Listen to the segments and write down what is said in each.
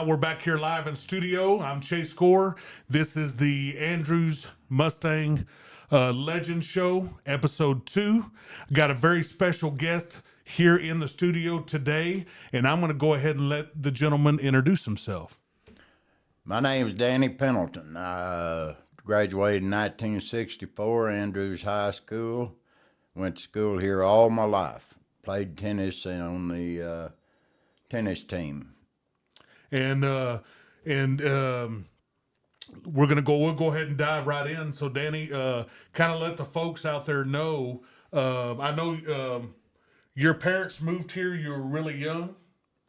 we're back here live in studio. I'm Chase Gore. This is the Andrews Mustang Legend Show, episode 2. Got a very special guest here in the studio today, and I'm going to go ahead and let the gentleman introduce himself. My name is Danny Pendelton. I graduated in 1964, Andrews High School. Went to school here all my life. Played tennis on the tennis team. And we'll go ahead and dive right in. So Danny, kind of let the folks out there know. I know your parents moved here. You were really young.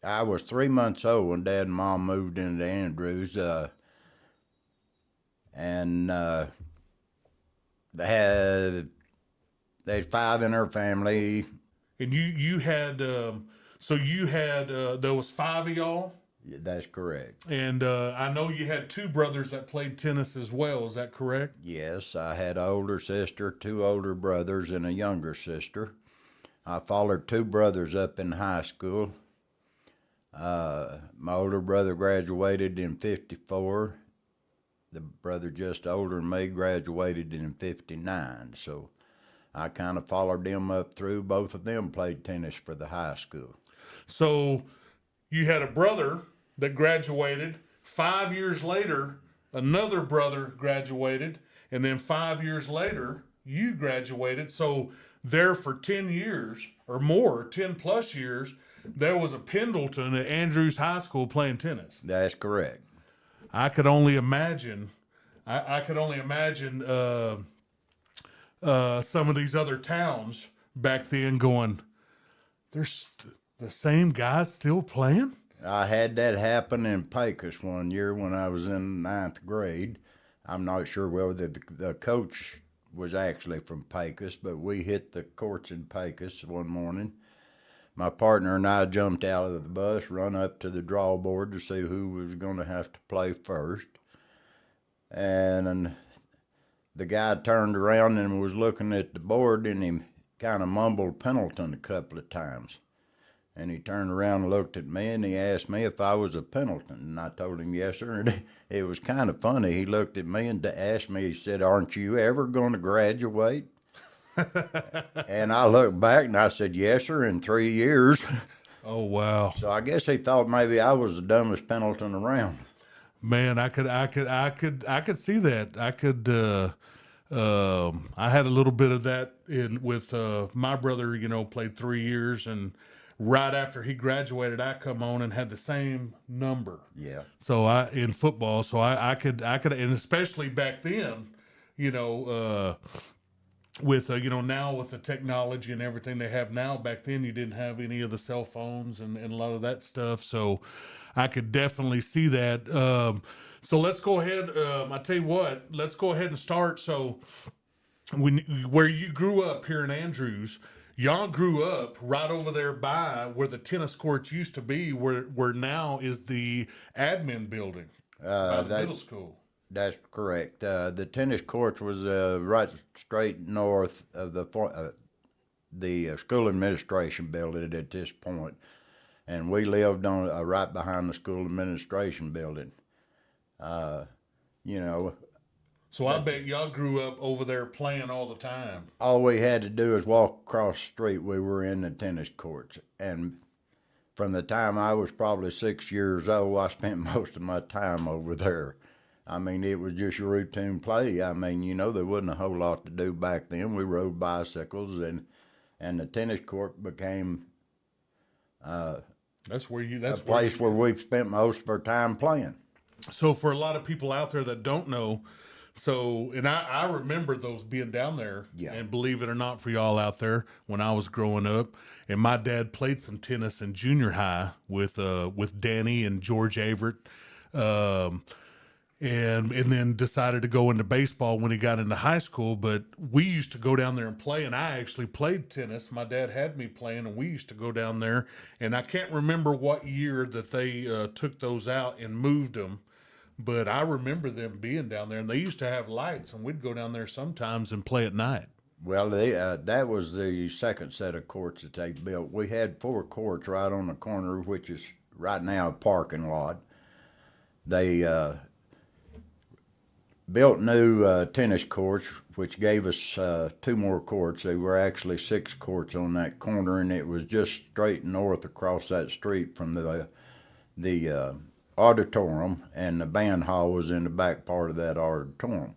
I was 3 months old when Dad and Mom moved into Andrews, and they had 5 in her family. And you had there was 5 of y'all. Yeah, that's correct. And I know you had 2 brothers that played tennis as well. Is that correct? Yes, I had an older sister, 2 older brothers, and a younger sister. I followed 2 brothers up in high school. My older brother graduated in 54. The brother just older than me graduated in 59. So I kind of followed them up through. Both of them played tennis for the high school. So you had a brother that graduated. 5 years later, another brother graduated. And then 5 years later, you graduated. So there for 10 years or more, 10 plus years, there was a Pendelton at Andrews High School playing tennis. That's correct. I could only imagine. I could only imagine some of these other towns back then going, there's the same guys still playing? I had that happen in Pecos one year when I was in 9th grade. I'm not sure whether the coach was actually from Pecos, but we hit the courts in Pecos one morning. My partner and I jumped out of the bus, run up to the draw board to see who was going to have to play first. And the guy turned around and was looking at the board, and he kind of mumbled Pendelton a couple of times. And he turned around and looked at me, and he asked me if I was a Pendelton. And I told him yes, sir. And it was kind of funny. He looked at me and asked me, he said, "Aren't you ever going to graduate?" And I looked back and I said, "Yes, sir, in 3 years." Oh, wow. So I guess he thought maybe I was the dumbest Pendleton around. Man, I could see that. I had a little bit of that with my brother, played 3 years, and right after he graduated, I come on and had the same number. Yeah. So in football, so I could, and especially back then, with now with the technology and everything they have now, back then you didn't have any of the cell phones and a lot of that stuff. So I could definitely see that. So let's go ahead. I tell you what, let's go ahead and start. So where you grew up here in Andrews, y'all grew up right over there by where the tennis courts used to be, where now is the admin building by the middle school. That's correct. The tennis courts was right straight north of the school administration building at this point, and we lived on right behind the school administration building. So I bet y'all grew up over there playing all the time. All we had to do is walk across the street. We were in the tennis courts, and from the time I was probably 6 years old, I spent most of my time over there. I mean, it was just your routine play. I mean, there wasn't a whole lot to do back then. We rode bicycles, and the tennis court became a place where we spent most of our time playing. So for a lot of people out there that don't know, and I remember those being down there, yeah. And believe it or not, for y'all out there, when I was growing up, and my dad played some tennis in junior high with Danny and George Averett. And then decided to go into baseball when he got into high school. But we used to go down there and play, and I actually played tennis. My dad had me playing, and we used to go down there. And I can't remember what year that they took those out and moved them, but I remember them being down there, and they used to have lights, and we'd go down there sometimes and play at night. Well, that was the second set of courts that they built. We had 4 courts right on the corner, which is right now a parking lot. they built new tennis courts, which gave us 2 more courts. There were actually 6 courts on that corner, and it was just straight north across that street from the auditorium, and the band hall was in the back part of that auditorium.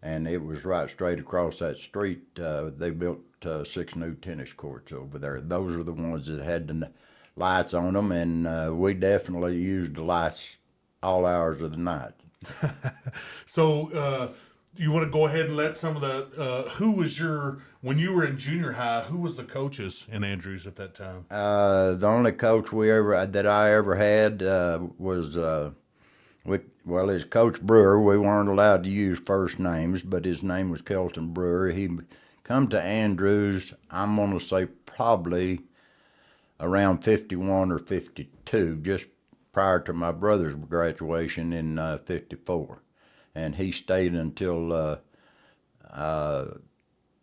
And it was right straight across that street. They built 6 new tennis courts over there. Those are the ones that had the lights on them, and we definitely used the lights all hours of the night. So you want to go ahead and let some of the who was your when you were in junior high? Who was the coaches in Andrews at that time? The only coach that I ever had was his Coach Brewer. We weren't allowed to use first names, but his name was Kelton Brewer. He come to Andrews, I'm going to say probably around 51 or 52, just prior to my brother's graduation in 54. And he stayed until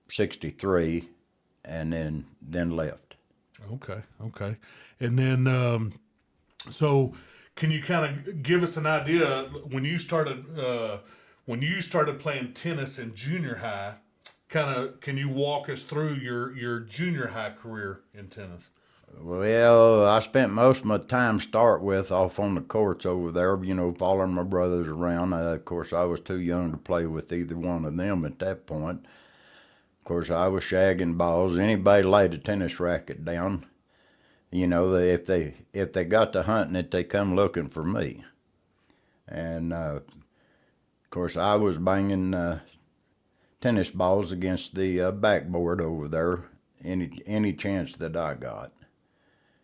63 and then left. Okay. And then, so can you kind of give us an idea when you started playing tennis in junior high? Can you walk us through your junior high career in tennis? Well, I spent most of my time off on the courts over there, following my brothers around. Of course, I was too young to play with either one of them at that point. Of course, I was shagging balls. Anybody laid a tennis racket down, if they got to hunting it, they come looking for me. And of course, I was banging tennis balls against the backboard over there any chance that I got.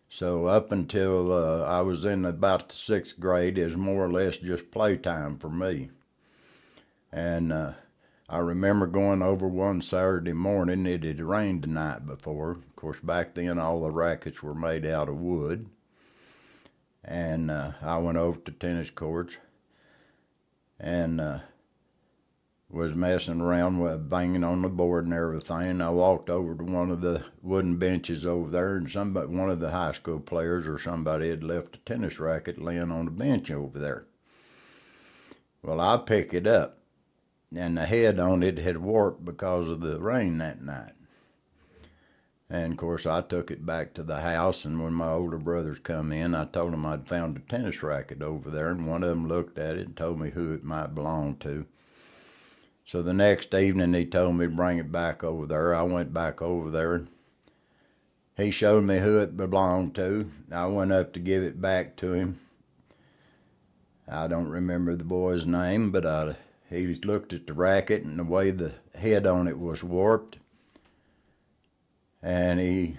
So up until I was in about the 6th grade, it was more or less just playtime for me. And I remember going over one Saturday morning. It had rained the night before. Of course, back then all the rackets were made out of wood. And I went over to tennis courts and was messing around with banging on the board and everything. And I walked over to one of the wooden benches over there, and one of the high school players or somebody had left a tennis racket laying on the bench over there. Well, I picked it up, and the head on it had warped because of the rain that night. And of course, I took it back to the house, and when my older brothers come in, I told them I'd found a tennis racket over there, and one of them looked at it and told me who it might belong to. So the next evening, he told me to bring it back over there. I went back over there, and he showed me who it belonged to. I went up to give it back to him. I don't remember the boy's name, but he looked at the racket and the way the head on it was warped. And he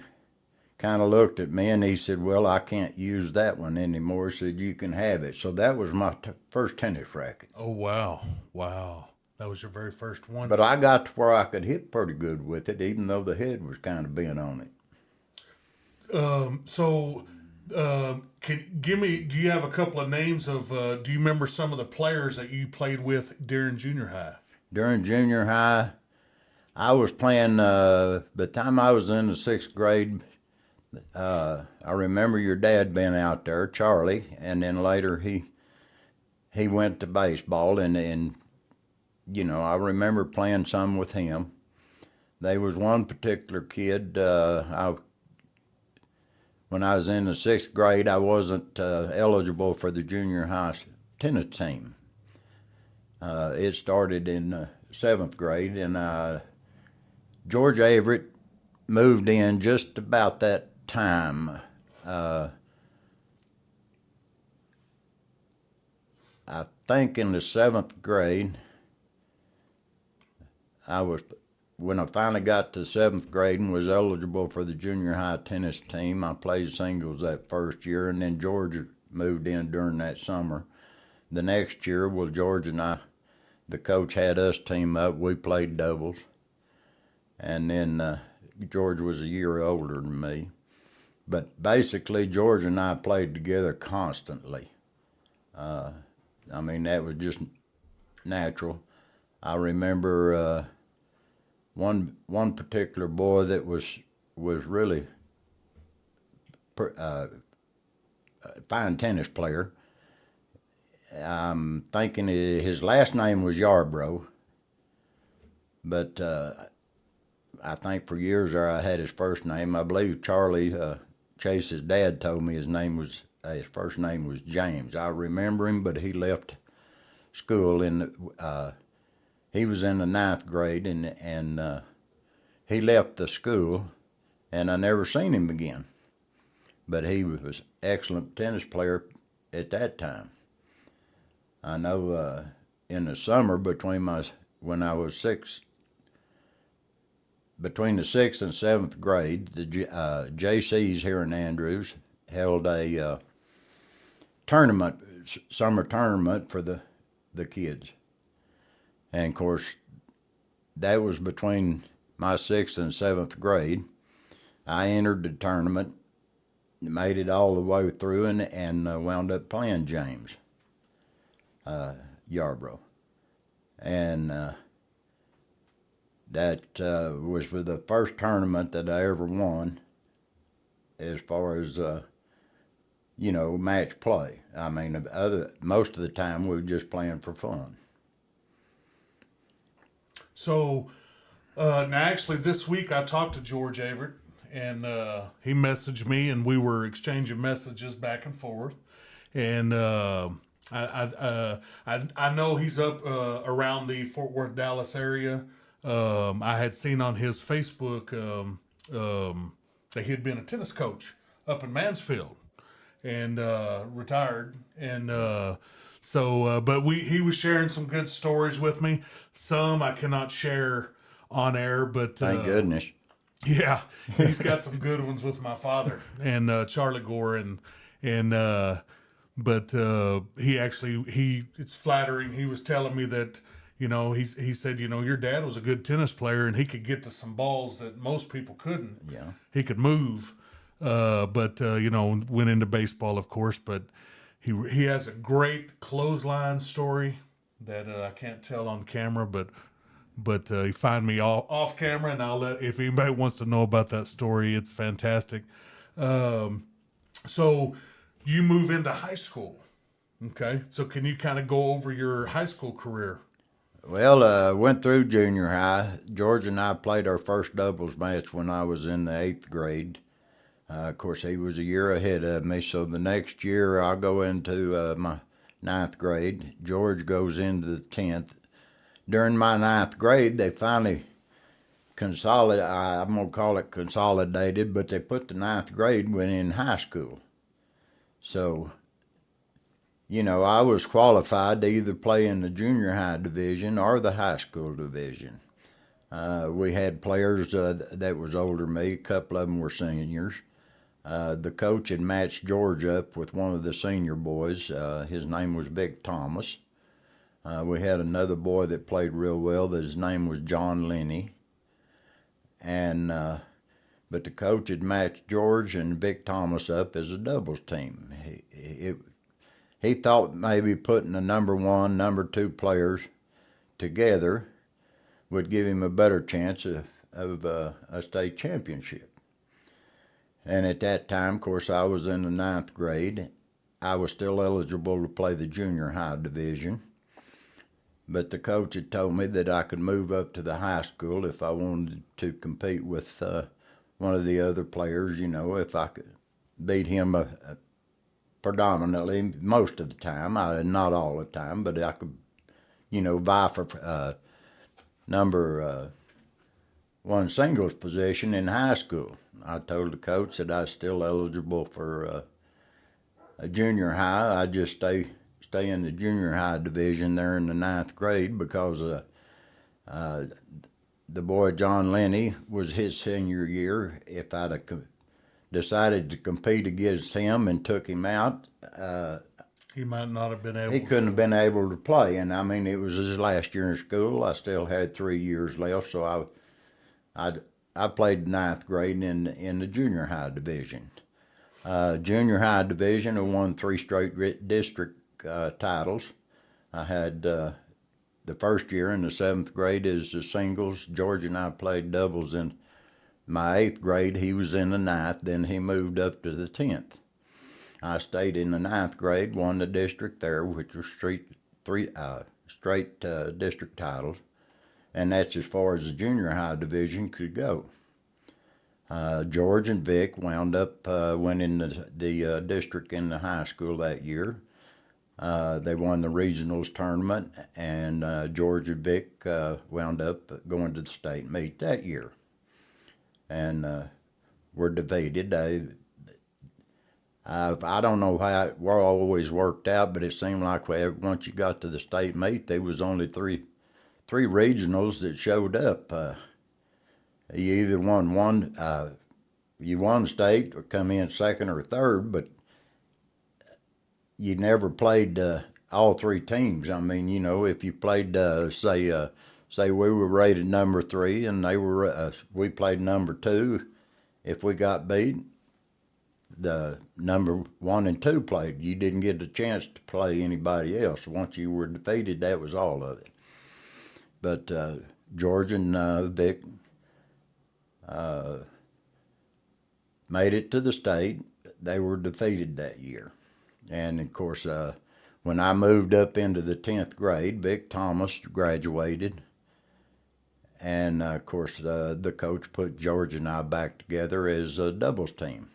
kind of looked at me and he said, "Well, I can't use that one anymore." He said, "You can have it." So that was my first tennis racket. Oh, wow. That was your very first one. But I got to where I could hit pretty good with it, even though the head was kind of bent on it. Do you have a couple of names of, do you remember some of the players that you played with during junior high? During junior high, I was playing, by the time I was in the 6th grade, I remember your dad being out there, Charlie, and then later he went to baseball, and I remember playing some with him. There was one particular kid, when I was in the 6th grade, I wasn't eligible for the junior high tennis team. It started in 7th grade, and George Everett moved in just about that time. I think in the 7th grade, when I finally got to 7th grade and was eligible for the junior high tennis team, I played singles that first year, and then George moved in during that summer. The next year, George and I, the coach had us team up. We played doubles. And then George was a year older than me. But basically, George and I played together constantly. That was just natural. I remember one particular boy that was really a fine tennis player. I'm thinking his last name was Yarbrough, but I think for years there I had his first name. I believe Charlie Chase's dad told me his first name was James. I remember him, but he left school he was in the ninth grade, and he left the school, and I never seen him again. But he was an excellent tennis player at that time. I know in the summer when I was between the sixth and seventh grade, the JCs here in Andrews held a tournament, summer tournament for the kids. And of course, that was between my sixth and seventh grade. I entered the tournament, made it all the way through, and wound up playing James Yarbrough. And that was for the first tournament that I ever won as far as, match play. I mean, most of the time we were just playing for fun. So, now actually this week I talked to George Averitt, and he messaged me, and we were exchanging messages back and forth. And I know he's up around the Fort Worth, Dallas area. I had seen on his Facebook that he had been a tennis coach up in Mansfield and retired. And but he was sharing some good stories with me. Some I cannot share on air, but Thank goodness. yeah, he's got some good ones with my father and Charlie Gore, but it's flattering. He was telling me that he said your dad was a good tennis player and he could get to some balls that most people couldn't. Yeah. He could move, but went into baseball, of course. But he has a great clothesline story that I can't tell on camera, but he find me off camera, and I'll if anybody wants to know about that story, it's fantastic. So you move into high school, okay? So can you kind of go over your high school career? Well, went through junior high. George and I played our first doubles match when I was in the eighth grade. Of course, he was a year ahead of me, so the next year I'll go into my ninth grade. George goes into the 10th. During my ninth grade, they finally consolidated, I'm going to call it consolidated, but they put the ninth grade when in high school. So, I was qualified to either play in the junior high division or the high school division. We had players that was older than me. A couple of them were seniors. The coach had matched George up with one of the senior boys. His name was Vic Thomas. We had another boy that played real well. His name was John Lenny. But the coach had matched George and Vic Thomas up as a doubles team. He thought maybe putting the number one, number two players together would give him a better chance of a state championship. And at that time, of course, I was in the ninth grade. I was still eligible to play the junior high division. But the coach had told me that I could move up to the high school if I wanted to compete with one of the other players, if I could beat him predominantly most of the time. Not all the time, but I could, vie for number one singles position in high school. I told the coach that I was still eligible for a junior high. I just stay in the junior high division there in the ninth grade because the boy John Lenny was his senior year. If I'd have decided to compete against him and took him out, he might not have been able. He couldn't have been able to play, and I mean it was his last year in school. I still had 3 years left, so I played ninth grade in the junior high division. Junior high division, I won 3 straight district titles. I had the first year in the 7th grade as the singles. George and I played doubles in my 8th grade. He was in the 9th. Then he moved up to the 10th. I stayed in the ninth grade, won the district there, which was straight district titles, and that's as far as the junior high division could go. George and Vic wound up winning the district in the high school that year. They won the regionals tournament, and George and Vic wound up going to the state meet that year, and were defeated. I don't know how it always worked out, but it seemed like once you got to the state meet, there was only three regionals that showed up. You either you won state or come in second or third, but you never played all three teams. I mean, you know, if you played, say we were rated number 3 and we played number 2, if we got beat, the number 1 and 2 played. You didn't get a chance to play anybody else. Once you were defeated, that was all of it. But George and Vic made it to the state. They were defeated that year. And of course, when I moved up into the 10th grade, Vic Thomas graduated. And of course, the coach put George and I back together as a doubles team.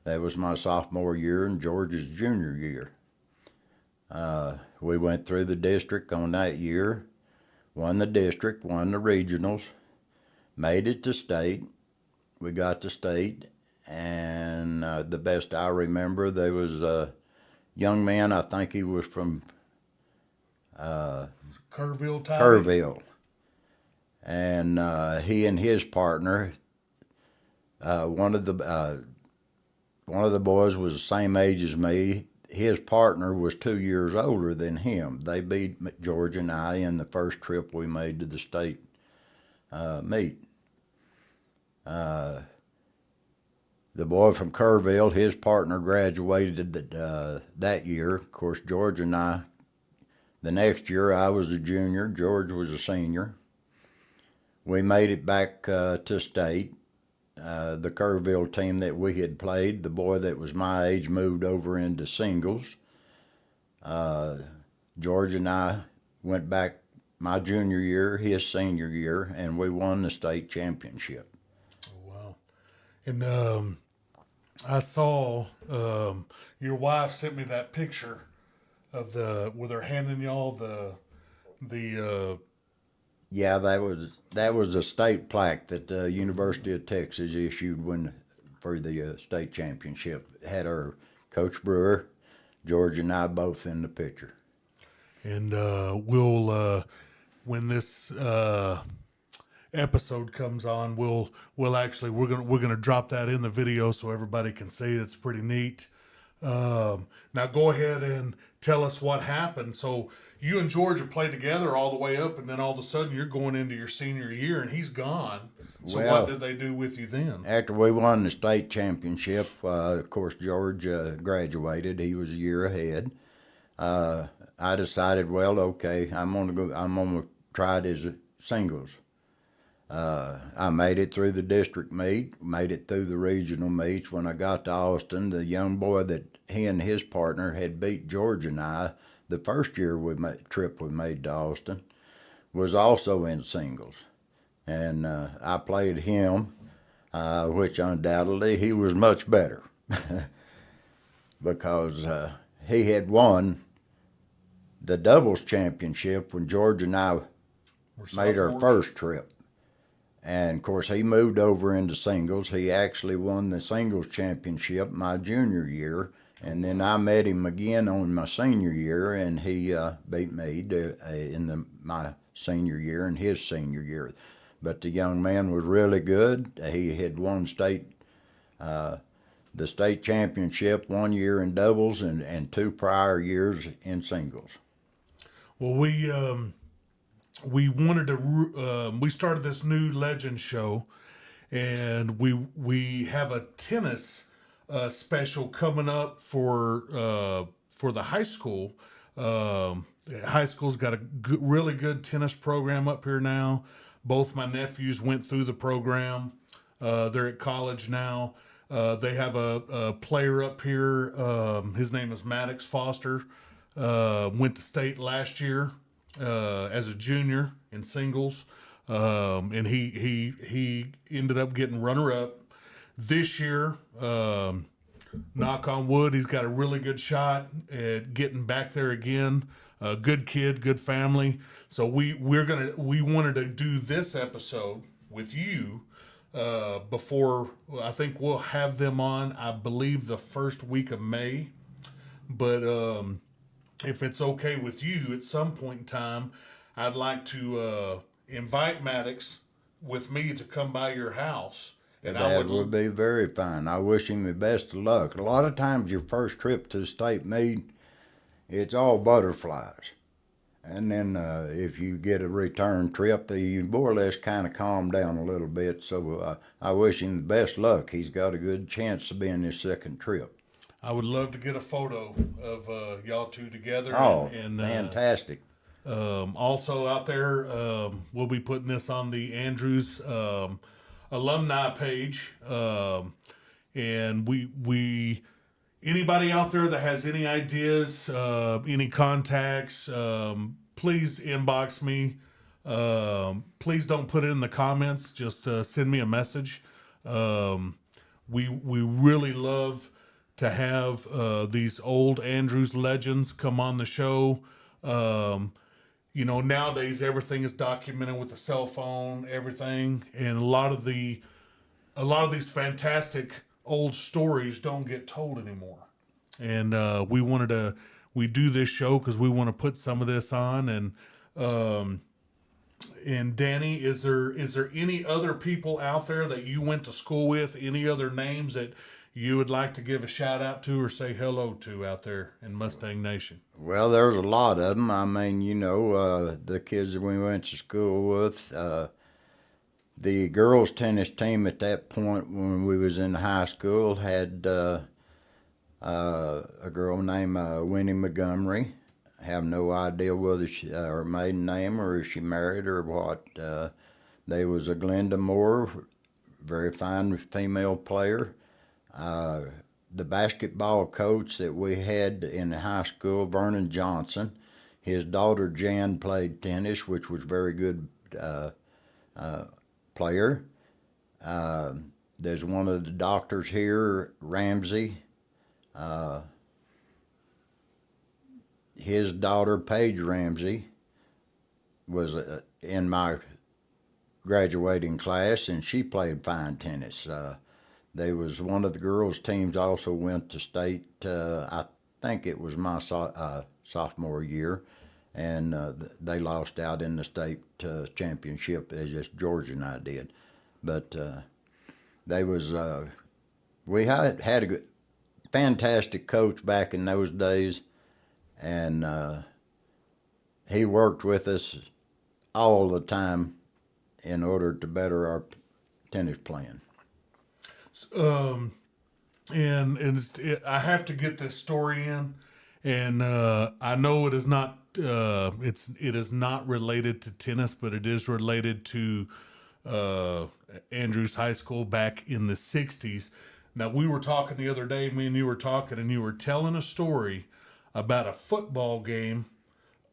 That was my sophomore year and George's junior year. We went through the district on that year, won the district, won the regionals, made it to state. We got to state, and the best I remember, there was a young man, I think he was from Kerrville, Tate. Kerrville. And he and his partner, one of the boys was the same age as me. His partner was 2 years older than him. They beat George and I in the first trip we made to the state meet. The boy from Kerrville, his partner graduated that year. Of course, George and I, the next year I was a junior, George was a senior. We made it back to state. The Kerrville team that we had played, the boy that was my age moved over into singles. George and I went back my junior year, his senior year, and we won the state championship. Oh, wow. And I saw your wife sent me that picture of where they're handing y'all the Yeah, that was a state plaque that the University of Texas issued for the state championship. It had our Coach Brewer, George, and I both in the picture. And we'll when this episode comes on, we're gonna drop that in the video so everybody can see. It's pretty neat. Now go ahead and tell us what happened. So you and George have played together all the way up, and then all of a sudden you're going into your senior year, and he's gone. So what did they do with you then? After we won the state championship, of course, George graduated. He was a year ahead. I decided, well, okay, I'm gonna try it as a singles. I made it through the district meet, made it through the regional meets. When I got to Austin, the young boy that he and his partner had beat George and I the first year trip we made to Austin was also in singles. And I played him, which undoubtedly he was much better because he had won the doubles championship when George and I made our first trip. And of course, he moved over into singles. He actually won the singles championship my junior year. And then I met him again on my senior year, and he beat me in my senior year and his senior year. But the young man was really good. He had won the state championship 1 year in doubles and 2 prior years in singles. Well, we wanted to we started this new legend show, and we have a tennis special coming up for the high school. High school's got a really good tennis program up here now. Both my nephews went through the program. They're at college now. They have a player up here. His name is Maddox Foster. Went to state last year as a junior in singles, and he ended up getting runner up this year. Knock on wood, he's got a really good shot at getting back there again. Good kid, good family. So we wanted to do this episode with you before. I think we'll have them on, I believe, the first week of May. But if it's okay with you, at some point in time, I'd like to invite Maddox with me to come by your house. And That would be very fine. I wish him the best of luck. A lot of times, your first trip to the state meet, it's all butterflies. And then if you get a return trip, you more or less kind of calm down a little bit. So I wish him the best luck. He's got a good chance to be in his second trip. I would love to get a photo of y'all two together. Oh, and fantastic. Also out there, we'll be putting this on the Andrews alumni page. And we anybody out there that has any ideas, any contacts, please inbox me. Please don't put it in the comments. Just send me a message. We really love to have these old Andrews legends come on the show. Nowadays everything is documented with a cell phone, everything, and a lot of these fantastic old stories don't get told anymore. And we do this show because we want to put some of this on. And Danny, is there any other people out there that you went to school with? Any other names that you would like to give a shout out to or say hello to out there in Mustang Nation? Well, there's a lot of them. I mean, the kids that we went to school with, the girls' tennis team at that point when we was in high school had a girl named Winnie Montgomery. I have no idea whether her maiden name or if she married or what. There was a Glenda Moore, very fine female player. The basketball coach that we had in high school, Vernon Johnson, his daughter Jan played tennis, which was very good player. There's one of the doctors here, Ramsey. His daughter, Paige Ramsey, was in my graduating class, and she played fine tennis. There was one of the girls' teams also went to state. I think it was my sophomore year, and they lost out in the state championship as just Georgia and I did. But we had a good, fantastic coach back in those days, and he worked with us all the time in order to better our tennis playing. I have to get this story in, and I know it is not it is not related to tennis, but it is related to Andrews High School back in the '60s. Now, we were talking the other day, me and you were talking, and you were telling a story about a football game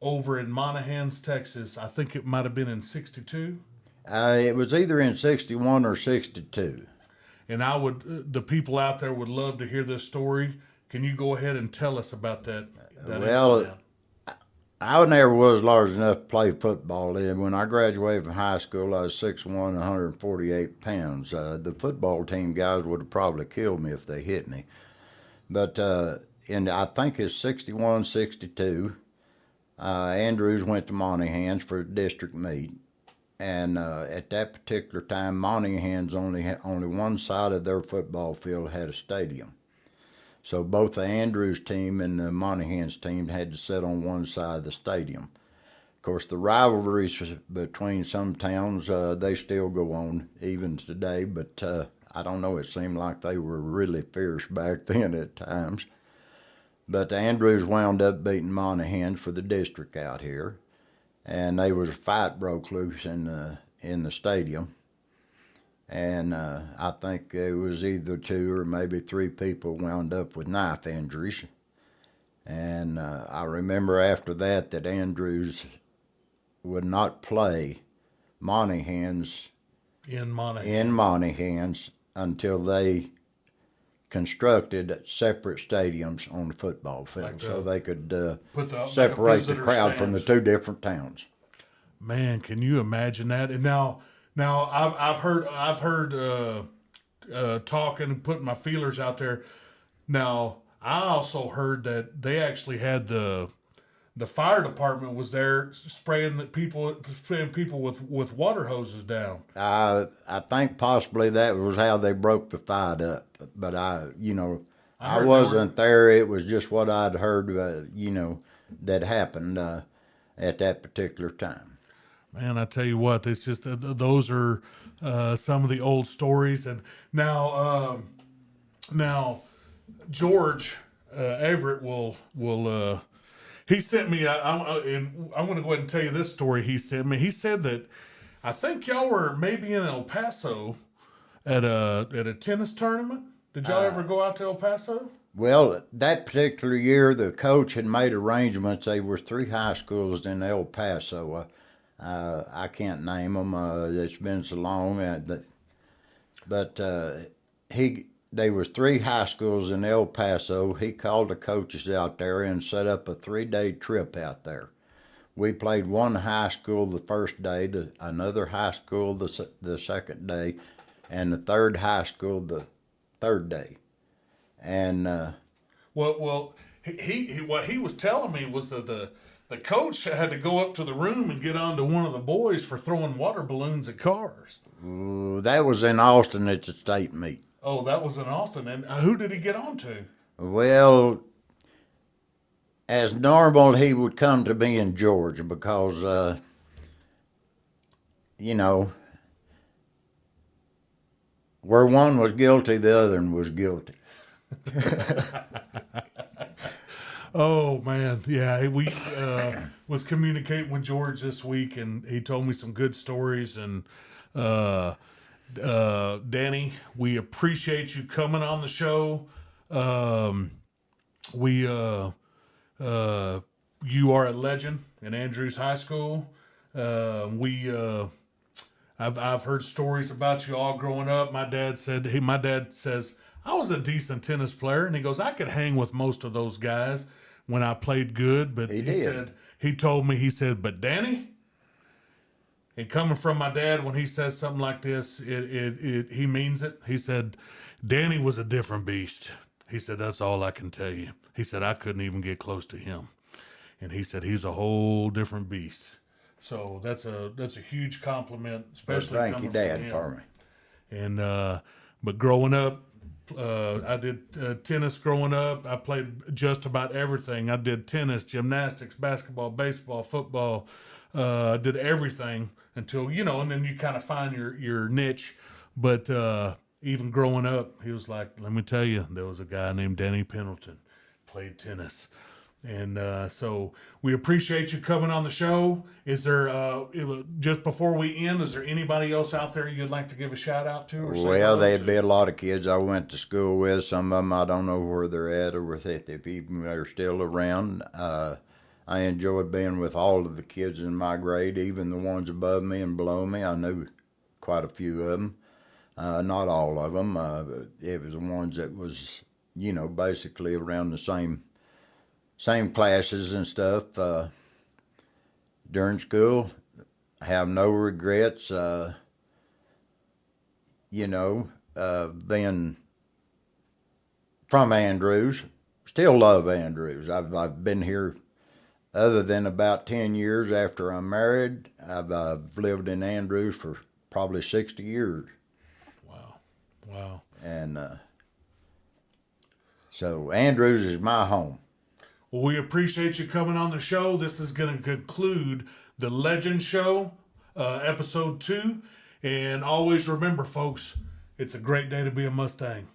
over in Monahans, Texas. I think it might have been in '62. It was either in '61 or '62. And the people out there would love to hear this story. Can you go ahead and tell us about that Well, incident? I never was large enough to play football. And when I graduated from high school, I was 6'1", 148 pounds. The football team guys would have probably killed me if they hit me. But I think it's '61, '62, Andrews went to Monahans for a district meet. And at that particular time, Monahans only one side of their football field had a stadium. So both the Andrews team and the Monahans team had to sit on one side of the stadium. Of course, the rivalries between some towns, they still go on even today, but I don't know, it seemed like they were really fierce back then at times. But Andrews wound up beating Monahans for the district out here. And there was a fight broke loose in the stadium, and I think it was either 2 or maybe 3 people wound up with knife injuries. And I remember after that Andrews would not play Monaghan's In Monahan. in Monaghan's until they constructed separate stadiums on the football field, so they could Put the separate the visitor crowd from the stands. 2 different towns. Man, can you imagine that? And now I've heard talking and putting my feelers out there. Now I also heard that they actually had the fire department was there spraying people with water hoses down. I think possibly that was how they broke the fight up, but I heard they wasn't there. It was just what I'd heard, that happened at that particular time. Man, I tell you what, it's just those are some of the old stories. And now George Everett will he sent me. And I'm going to go ahead and tell you this story. He sent me. He said that I think y'all were maybe in El Paso at a tennis tournament. Did y'all ever go out to El Paso? Well, that particular year, the coach had made arrangements. There were 3 high schools in El Paso. I can't name them. It's been so long. But there was 3 high schools in El Paso. He called the coaches out there and set up a 3-day trip out there. We played one high school the first day, another high school the second day, and the third high school the third day. And Well, he what he was telling me was that the coach had to go up to the room and get onto one of the boys for throwing water balloons at cars. that was in Austin at the state meet. Oh, that was in Austin. And who did he get onto? Well, as normal, he would come to me in Georgia because, where one was guilty, the other one was guilty. Oh man, yeah. We was communicating with George this week, and he told me some good stories. And Danny, we appreciate you coming on the show. We you are a legend in Andrews High School. I've heard stories about you all growing up. My dad says I was a decent tennis player, and he goes, I could hang with most of those guys when I played good. But he told me, but Danny, and coming from my dad, when he says something like this, he means it. He said, Danny was a different beast. He said, that's all I can tell you. He said, I couldn't even get close to him. And he said, he's a whole different beast. So that's a huge compliment, especially Thank coming you, Dad, from him. for me. And but growing up, I did tennis growing up. I played just about everything. I did tennis, gymnastics, basketball, baseball, football. I did everything until, and then you kind of find your niche. But even growing up, he was like, let me tell you, there was a guy named Danny Pendelton, played tennis. And so we appreciate you coming on the show. Is there, just before we end, is there anybody else out there you'd like to give a shout out to? Or Well, there'd be a lot of kids I went to school with. Some of them I don't know where they're at or if even are still around. I enjoyed being with all of the kids in my grade, even the ones above me and below me. I knew quite a few of them. Not all of them. It was the ones that was, basically around the same classes and stuff. During school, have no regrets. Being from Andrews, still love Andrews. I've been here, other than about 10 years after I'm married. I've lived in Andrews for probably 60 years. Wow. And so Andrews is my home. Well, we appreciate you coming on the show. This is going to conclude the Legend Show, episode 2. And always remember, folks, it's a great day to be a Mustang.